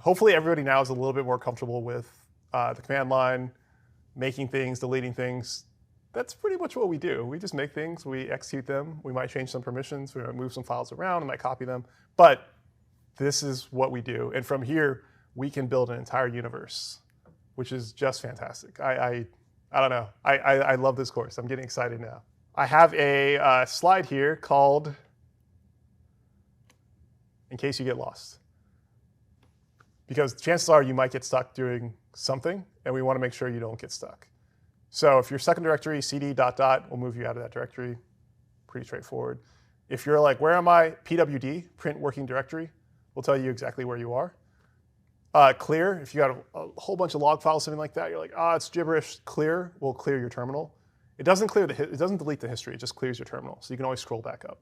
hopefully everybody now is a little bit more comfortable with the command line, making things, deleting things. That's pretty much what we do. We just make things, we execute them. We might change some permissions, we might move some files around, we might copy them. But this is what we do. And from here, we can build an entire universe, which is just fantastic. I don't know. I love this course. I'm getting excited now. I have a slide here called "In case you get lost." Because chances are you might get stuck doing something, and we want to make sure you don't get stuck. So if you're stuck in directory, cd ... will move you out of that directory. Pretty straightforward. If you're like, where am I? pwd, print working directory, will tell you exactly where you are. Clear, if you got a whole bunch of log files, something like that, you're like, it's gibberish. Clear will clear your terminal. It doesn't delete the history, it just clears your terminal. So you can always scroll back up.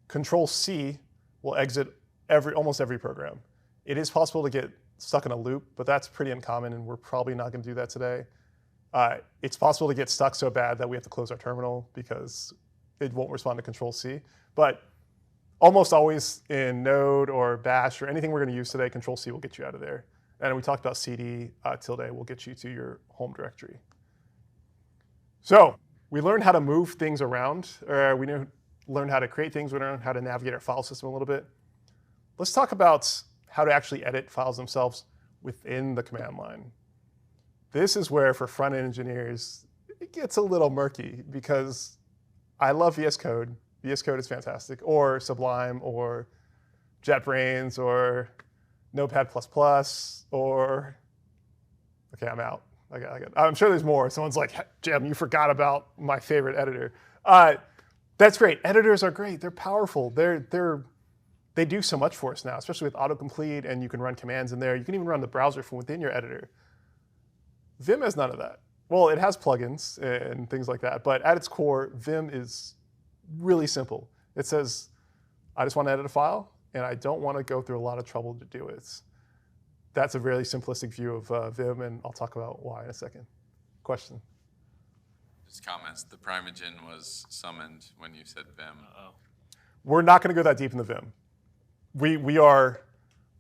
Control-C will exit almost every program. It is possible to get stuck in a loop, but that's pretty uncommon, and we're probably not going to do that today. It's possible to get stuck so bad that we have to close our terminal because it won't respond to Control-C. But almost always in Node or Bash or anything we're going to use today, Control-C will get you out of there. And we talked about cd tilde will get you to your home directory. So we learned how to move things around. We learned how to create things. We learned how to navigate our file system a little bit. Let's talk about how to actually edit files themselves within the command line. This is where, for front-end engineers, it gets a little murky because I love VS Code. VS Code is fantastic, or Sublime, or JetBrains, or Notepad++, or, okay, I'm out. I'm sure there's more. Someone's like, Jim, you forgot about my favorite editor. That's great. Editors are great. They're powerful. They do so much for us now, especially with autocomplete, and you can run commands in there. You can even run the browser from within your editor. Vim has none of that. Well, it has plugins and things like that, but at its core, Vim is really simple. It says, I just want to edit a file, and I don't want to go through a lot of trouble to do it. That's a really simplistic view of Vim, and I'll talk about why in a second. Question? Just comments. The Primogen was summoned when you said Vim. Uh-oh. We're not going to go that deep in the Vim. We're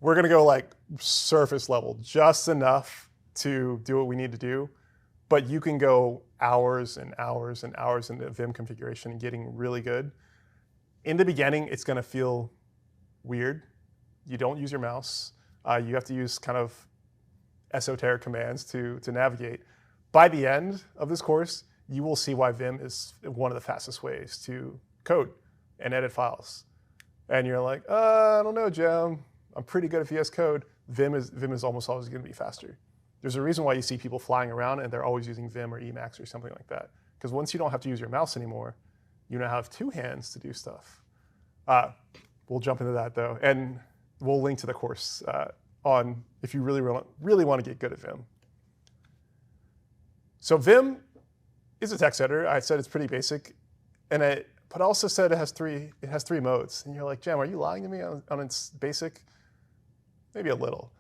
going to go like surface level, just enough to do what we need to do. But you can go hours and hours and hours into Vim configuration and getting really good. In the beginning, it's going to feel weird. You don't use your mouse. You have to use kind of esoteric commands to navigate. By the end of this course, you will see why Vim is one of the fastest ways to code and edit files. And you're like, I don't know, Jim. I'm pretty good at VS Code. Vim is almost always going to be faster. There's a reason why you see people flying around and they're always using Vim or Emacs or something like that. Because once you don't have to use your mouse anymore, you now have two hands to do stuff. We'll jump into that though, and we'll link to the course on if you really want to get good at Vim. So Vim is a text editor. I said it's pretty basic, but I also said it has three modes. And you're like, Jam, are you lying to me on its basic? Maybe a little.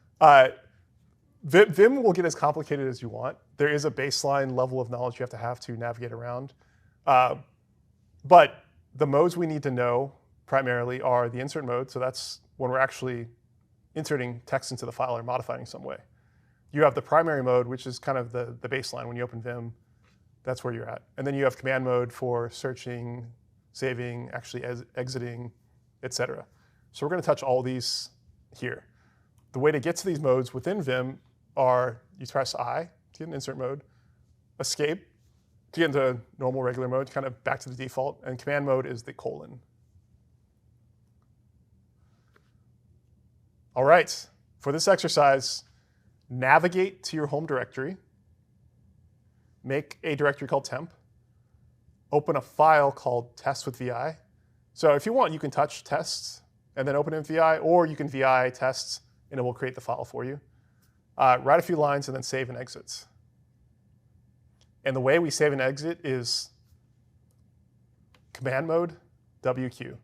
Vim will get as complicated as you want. There is a baseline level of knowledge you have to navigate around. But the modes we need to know primarily are the insert mode. So that's when we're actually inserting text into the file or modifying in some way. You have the primary mode, which is kind of the baseline. When you open Vim, that's where you're at. And then you have command mode for searching, saving, actually exiting, etc. So we're going to touch all these here. The way to get to these modes within Vim are you press I to get in insert mode, escape to get into normal regular mode, kind of back to the default, and command mode is the colon. All right, for this exercise, navigate to your home directory, make a directory called temp, open a file called test with VI. So if you want, you can touch tests and then open it in VI, or you can VI tests and it will create the file for you. Write a few lines and then save and exit. And the way we save and exit is command mode, WQ.